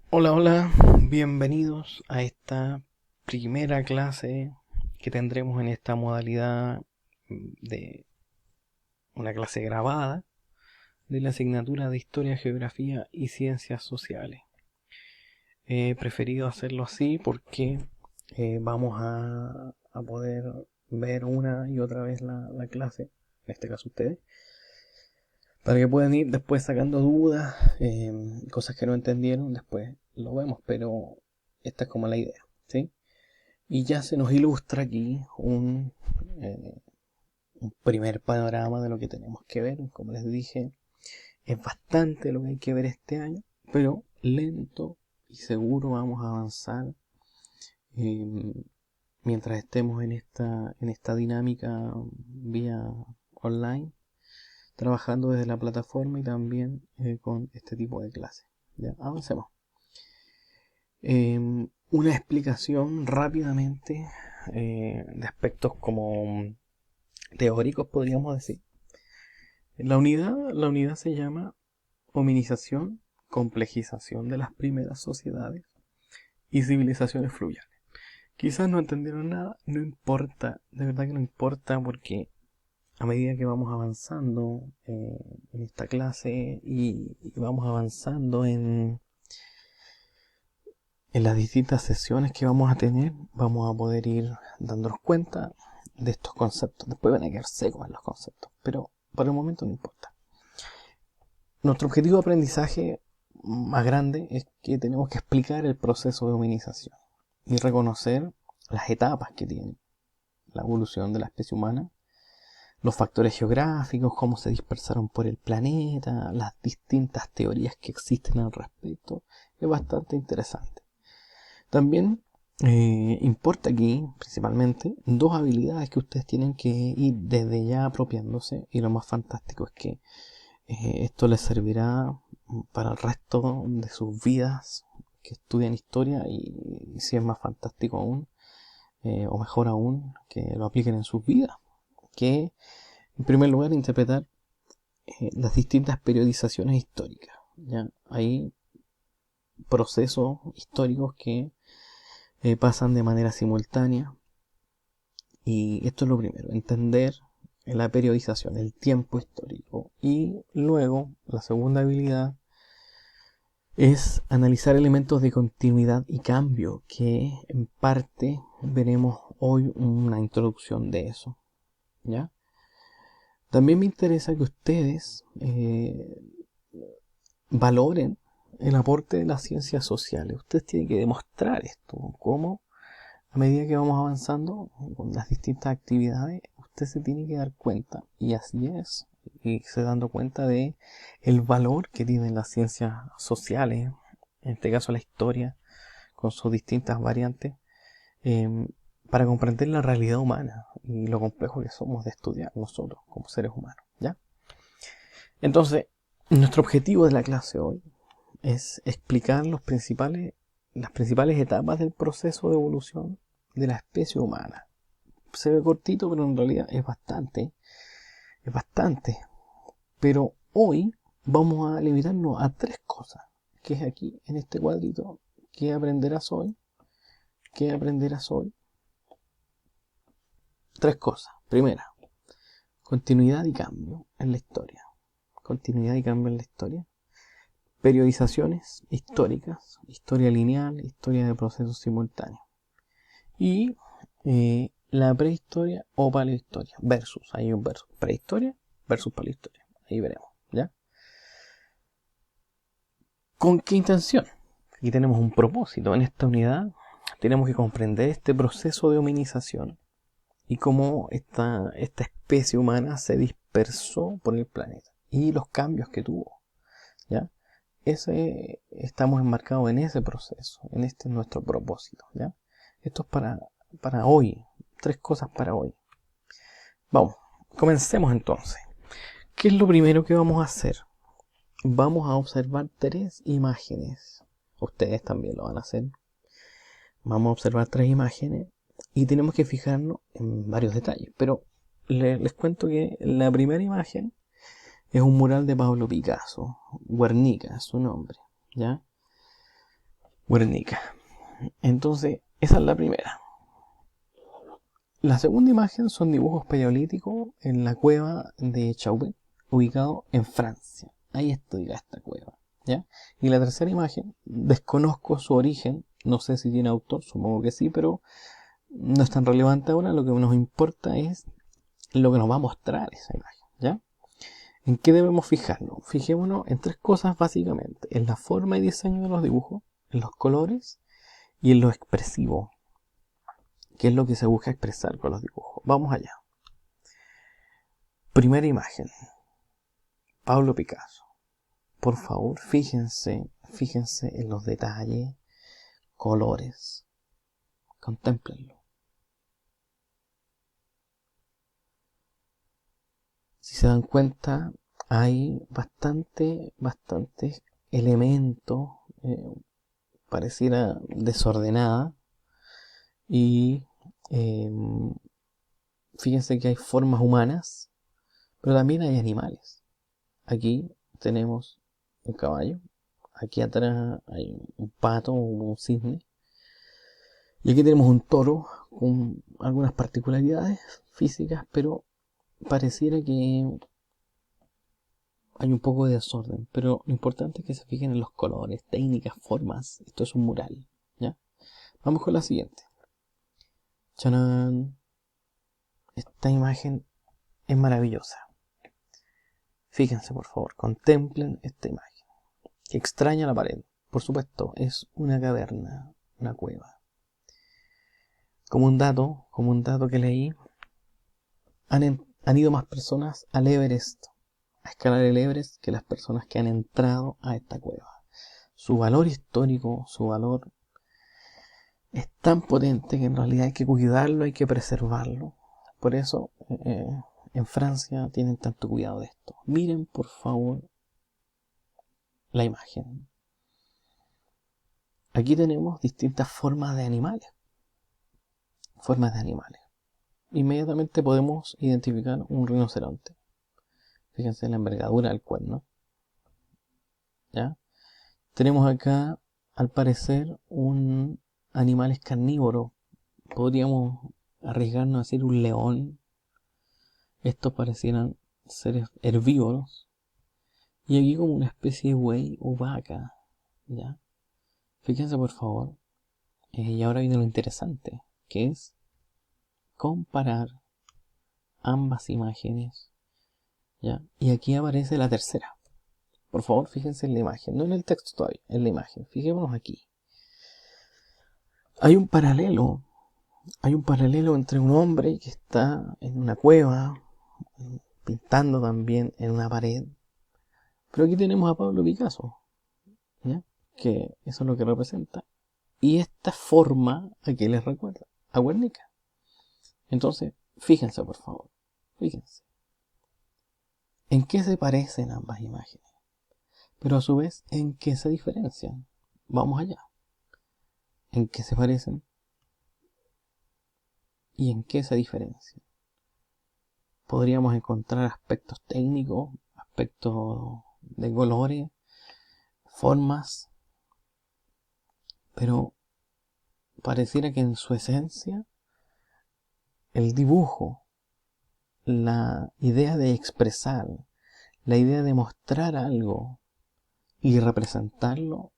Hola, hola, bienvenidos a esta primera clase que tendremos en esta modalidad de una clase grabada de la asignatura de Historia, Geografía y Ciencias Sociales. He preferido hacerlo así porque vamos a poder ver una y otra vez la clase, en este caso ustedes, para que puedan ir después sacando dudas, cosas que no entendieron, después lo vemos, pero esta es como la idea, ¿sí? Y ya se nos ilustra aquí un primer panorama de lo que tenemos que ver. Como les dije, es bastante lo que hay que ver este año, pero lento y seguro vamos a avanzar eh, mientras estemos en esta dinámica vía online, trabajando desde la plataforma y también con este tipo de clases. Ya, avancemos. Una explicación rápidamente de aspectos como teóricos, podríamos decir. La unidad se llama hominización, complejización de las primeras sociedades y civilizaciones fluviales. Quizás no entendieron nada, no importa, de verdad que no importa, porque a medida que vamos avanzando en esta clase y vamos avanzando en las distintas sesiones que vamos a tener, vamos a poder ir dándonos cuenta de estos conceptos. Después van a quedar secos en los conceptos, pero por el momento no importa. Nuestro objetivo de aprendizaje más grande es que tenemos que explicar el proceso de hominización y reconocer las etapas que tiene la evolución de la especie humana, los factores geográficos, cómo se dispersaron por el planeta, las distintas teorías que existen al respecto. Es bastante interesante. También importa aquí, principalmente, dos habilidades que ustedes tienen que ir desde ya apropiándose, y lo más fantástico es que esto les servirá para el resto de sus vidas que estudian historia, y si es más fantástico aún, o mejor aún, que lo apliquen en sus vidas, que en primer lugar interpretar las distintas periodizaciones históricas. ¿Ya? Hay procesos históricos que pasan de manera simultánea, y esto es lo primero, entender la periodización, el tiempo histórico. Y luego, la segunda habilidad es analizar elementos de continuidad y cambio, que en parte veremos hoy una introducción de eso. ¿Ya? También me interesa que ustedes valoren el aporte de las ciencias sociales. Ustedes tienen que demostrar esto, cómo a medida que vamos avanzando con las distintas actividades, usted se tiene que dar cuenta, y así es, y se dando cuenta de el valor que tienen las ciencias sociales, en este caso la historia, con sus distintas variantes, eh, para comprender la realidad humana y lo complejo que somos de estudiar nosotros como seres humanos, ¿ya? Entonces, nuestro objetivo de la clase hoy es explicar las principales etapas del proceso de evolución de la especie humana. Se ve cortito, pero en realidad es bastante. Pero hoy vamos a limitarnos a tres cosas, que es aquí en este cuadrito. ¿Qué aprenderás hoy? ¿Qué aprenderás hoy? Tres cosas. Primera, continuidad y cambio en la historia. Continuidad y cambio en la historia. Periodizaciones históricas, historia lineal, historia de procesos simultáneos. Y la prehistoria o paleohistoria versus, hay un versus, prehistoria versus paleohistoria. Ahí veremos, ¿ya? ¿Con qué intención? Aquí tenemos un propósito. En esta unidad tenemos que comprender este proceso de hominización y cómo esta especie humana se dispersó por el planeta y los cambios que tuvo, ¿ya? Estamos enmarcados en ese proceso, en este es nuestro propósito, ¿ya? Esto es para hoy, tres cosas para hoy. Vamos, comencemos entonces. ¿Qué es lo primero que vamos a hacer? Vamos a observar tres imágenes. Ustedes también lo van a hacer. Vamos a observar tres imágenes y tenemos que fijarnos en varios detalles. Pero les cuento que la primera imagen es un mural de Pablo Picasso. Guernica es su nombre, ¿ya? Guernica. Entonces, esa es la primera. La segunda imagen son dibujos paleolíticos en la cueva de Chauvet, ubicado en Francia. Ahí está esta cueva, ¿ya? Y la tercera imagen, desconozco su origen, no sé si tiene autor, supongo que sí, pero no es tan relevante ahora. Lo que nos importa es lo que nos va a mostrar esa imagen, ¿ya? ¿En qué debemos fijarnos? Fijémonos en tres cosas básicamente: en la forma y diseño de los dibujos, en los colores y en lo expresivo, que es lo que se busca expresar con los dibujos. Vamos allá. Primera imagen, Pablo Picasso. Por favor, fíjense en los detalles, colores, contémplenlo. Si se dan cuenta, hay bastantes elementos, pareciera desordenada, y fíjense que hay formas humanas, pero también hay animales. Aquí tenemos un caballo, aquí atrás hay un pato o un cisne, y aquí tenemos un toro con algunas particularidades físicas, pero pareciera que hay un poco de desorden. Pero lo importante es que se fijen en los colores, técnicas, formas. Esto es un mural, ¿ya? Vamos con la siguiente. ¡Chanán! Esta imagen es maravillosa. Fíjense, por favor, contemplen esta imagen, que extraña la pared. Por supuesto, es una caverna, una cueva. Como un dato que leí, han ido más personas al Everest, a escalar el Everest, que las personas que han entrado a esta cueva. Su valor histórico, su valor es tan potente que en realidad hay que cuidarlo, hay que preservarlo. Por eso en Francia tienen tanto cuidado de esto. Miren por favor la imagen. Aquí tenemos distintas formas de animales. Inmediatamente podemos identificar un rinoceronte. Fíjense en la envergadura del cuerno, ¿ya? Tenemos acá, al parecer, un animal carnívoro. Podríamos arriesgarnos a decir un león. Estos parecieran seres herbívoros. Y aquí como una especie de buey o vaca, ¿ya? Fíjense por favor. Y ahora viene lo interesante, que es comparar ambas imágenes, ¿ya? Y aquí aparece la tercera. Por favor, fíjense en la imagen, no en el texto todavía, en la imagen. Fijémonos aquí. Hay un paralelo entre un hombre que está en una cueva, pintando también en una pared. Pero aquí tenemos a Pablo Picasso, ¿ya? Que eso es lo que representa. Y esta forma, ¿a qué les recuerda? A Guernica. Entonces, fíjense por favor, fíjense. ¿En qué se parecen ambas imágenes? Pero a su vez, ¿en qué se diferencian? Vamos allá. ¿En qué se parecen? ¿Y en qué se diferencian? Podríamos encontrar aspectos técnicos, aspectos de colores, formas, pero pareciera que en su esencia el dibujo, la idea de expresar, la idea de mostrar algo y representarlo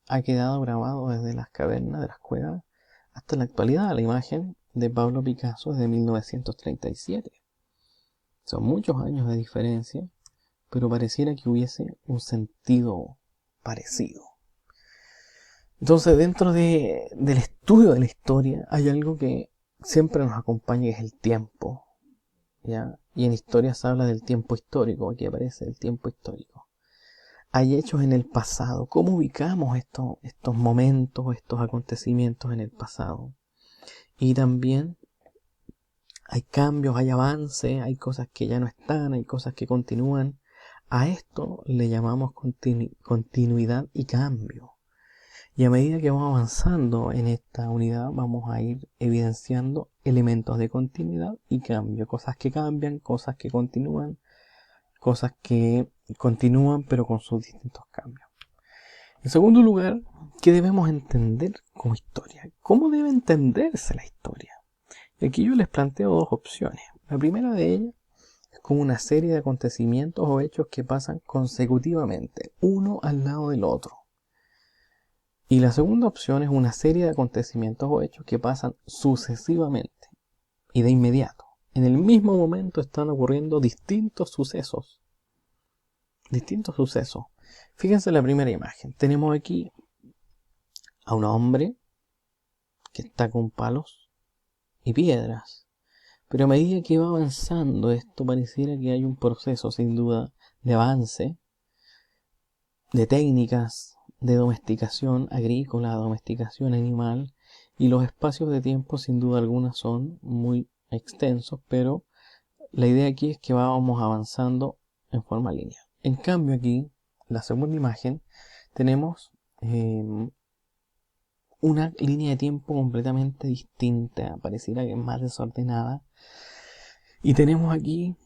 ha quedado grabado desde las cavernas de las cuevas hasta la actualidad. La imagen de Pablo Picasso es de 1937. Son muchos años de diferencia, pero pareciera que hubiese un sentido parecido. Entonces, dentro del estudio de la historia hay algo que siempre nos acompaña, que es el tiempo, ¿ya? Y en historia se habla del tiempo histórico. Aquí aparece el tiempo histórico. Hay hechos en el pasado. ¿Cómo ubicamos estos momentos, estos acontecimientos en el pasado? Y también hay cambios, hay avances, hay cosas que ya no están, hay cosas que continúan. A esto le llamamos continuidad y cambio. Y a medida que vamos avanzando en esta unidad, vamos a ir evidenciando elementos de continuidad y cambio. Cosas que cambian, cosas que continúan, pero con sus distintos cambios. En segundo lugar, ¿qué debemos entender como historia? ¿Cómo debe entenderse la historia? Y aquí yo les planteo dos opciones. La primera de ellas es como una serie de acontecimientos o hechos que pasan consecutivamente, uno al lado del otro. Y la segunda opción es una serie de acontecimientos o hechos que pasan sucesivamente y de inmediato. En el mismo momento están ocurriendo distintos sucesos. Fíjense en la primera imagen. Tenemos aquí a un hombre que está con palos y piedras. Pero a medida que va avanzando esto, pareciera que hay un proceso, sin duda, de avance, de técnicas, de domesticación agrícola, domesticación animal, y los espacios de tiempo, sin duda alguna, son muy extensos, pero la idea aquí es que vamos avanzando en forma lineal. En cambio aquí, la segunda imagen, tenemos una línea de tiempo completamente distinta, pareciera que es más desordenada. Y tenemos aquí,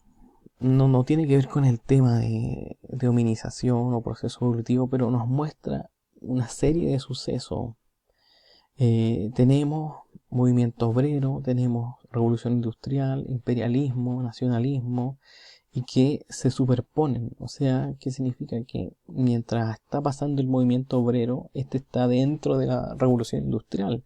no tiene que ver con el tema de hominización o proceso evolutivo, pero nos muestra una serie de sucesos. Tenemos movimiento obrero, tenemos revolución industrial, imperialismo, nacionalismo, y que se superponen. O sea, ¿qué significa? Que mientras está pasando el movimiento obrero, este está dentro de la revolución industrial,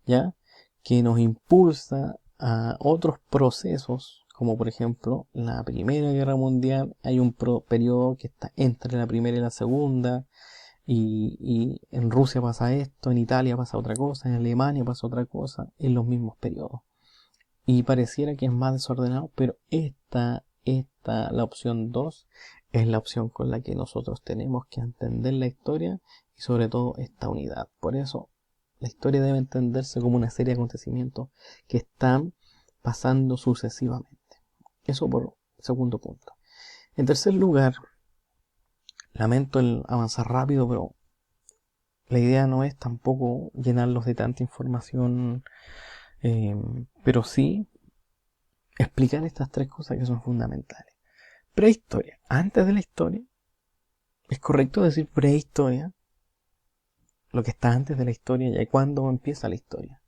¿ya? Que nos impulsa a otros procesos, como por ejemplo la Primera Guerra Mundial. Hay un periodo que está entre la primera y la segunda, y en Rusia pasa esto, en Italia pasa otra cosa, en Alemania pasa otra cosa, en los mismos periodos. Y pareciera que es más desordenado, pero la opción 2 es la opción con la que nosotros tenemos que entender la historia y sobre todo esta unidad. Por eso la historia debe entenderse como una serie de acontecimientos que están pasando sucesivamente. Eso por segundo punto. En tercer lugar, lamento el avanzar rápido, pero la idea no es tampoco llenarlos de tanta información, pero sí explicar estas tres cosas que son fundamentales. Prehistoria. Antes de la historia. ¿Es correcto decir prehistoria? Lo que está antes de la historia y cuándo empieza la historia.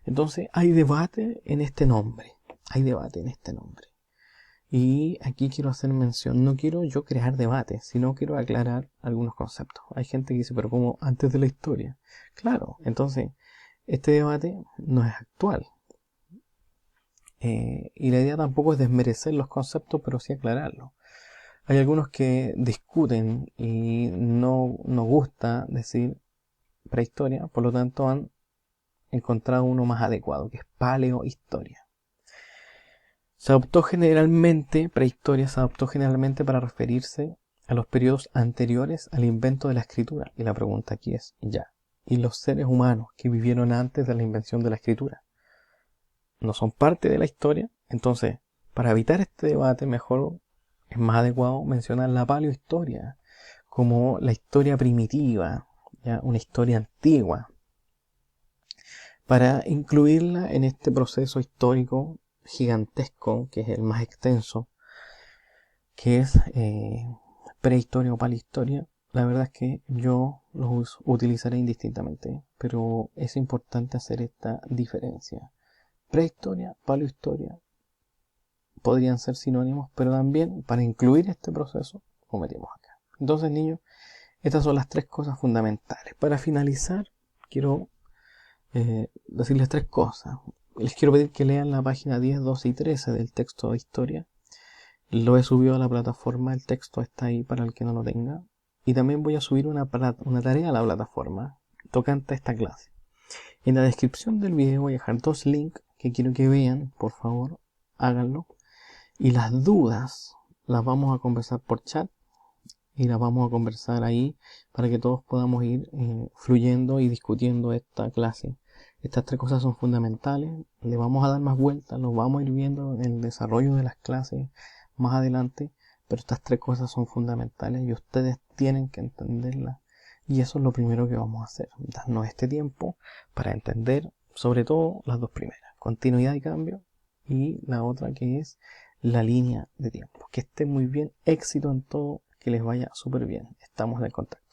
Entonces hay debate en este nombre. Y aquí quiero hacer mención. No quiero yo crear debate, sino quiero aclarar algunos conceptos. Hay gente que dice, pero ¿cómo antes de la historia? Claro, entonces este debate no es actual. Y la idea tampoco es desmerecer los conceptos, pero sí aclararlos. Hay algunos que discuten y no nos gusta decir prehistoria, por lo tanto han encontrado uno más adecuado, que es paleohistoria. Prehistoria se adoptó generalmente para referirse a los periodos anteriores al invento de la escritura. Y la pregunta aquí es, ¿y los seres humanos que vivieron antes de la invención de la escritura no son parte de la historia? Entonces, para evitar este debate, mejor es más adecuado mencionar la paleohistoria como la historia primitiva, ¿ya? Una historia antigua, para incluirla en este proceso histórico gigantesco, que es el más extenso, que es prehistoria o paleohistoria. La verdad es que yo los utilizaré indistintamente, pero es importante hacer esta diferencia. Prehistoria, paleohistoria podrían ser sinónimos, pero también para incluir este proceso lo metemos acá. Entonces, niños, estas son las tres cosas fundamentales. Para finalizar, quiero decirles tres cosas. Les quiero pedir que lean la página 10, 12 y 13 del texto de historia. Lo he subido a la plataforma, el texto está ahí para el que no lo tenga. Y también voy a subir una tarea a la plataforma tocante a esta clase. En la descripción del video voy a dejar dos links que quiero que vean, por favor, háganlo. Y las dudas las vamos a conversar por chat y las vamos a conversar ahí para que todos podamos ir fluyendo y discutiendo esta clase. Estas tres cosas son fundamentales, le vamos a dar más vueltas, lo vamos a ir viendo en el desarrollo de las clases más adelante, pero estas tres cosas son fundamentales y ustedes tienen que entenderlas. Y eso es lo primero que vamos a hacer, darnos este tiempo para entender sobre todo las dos primeras, continuidad y cambio, y la otra que es la línea de tiempo. Que esté muy bien, éxito en todo, que les vaya súper bien. Estamos en contacto.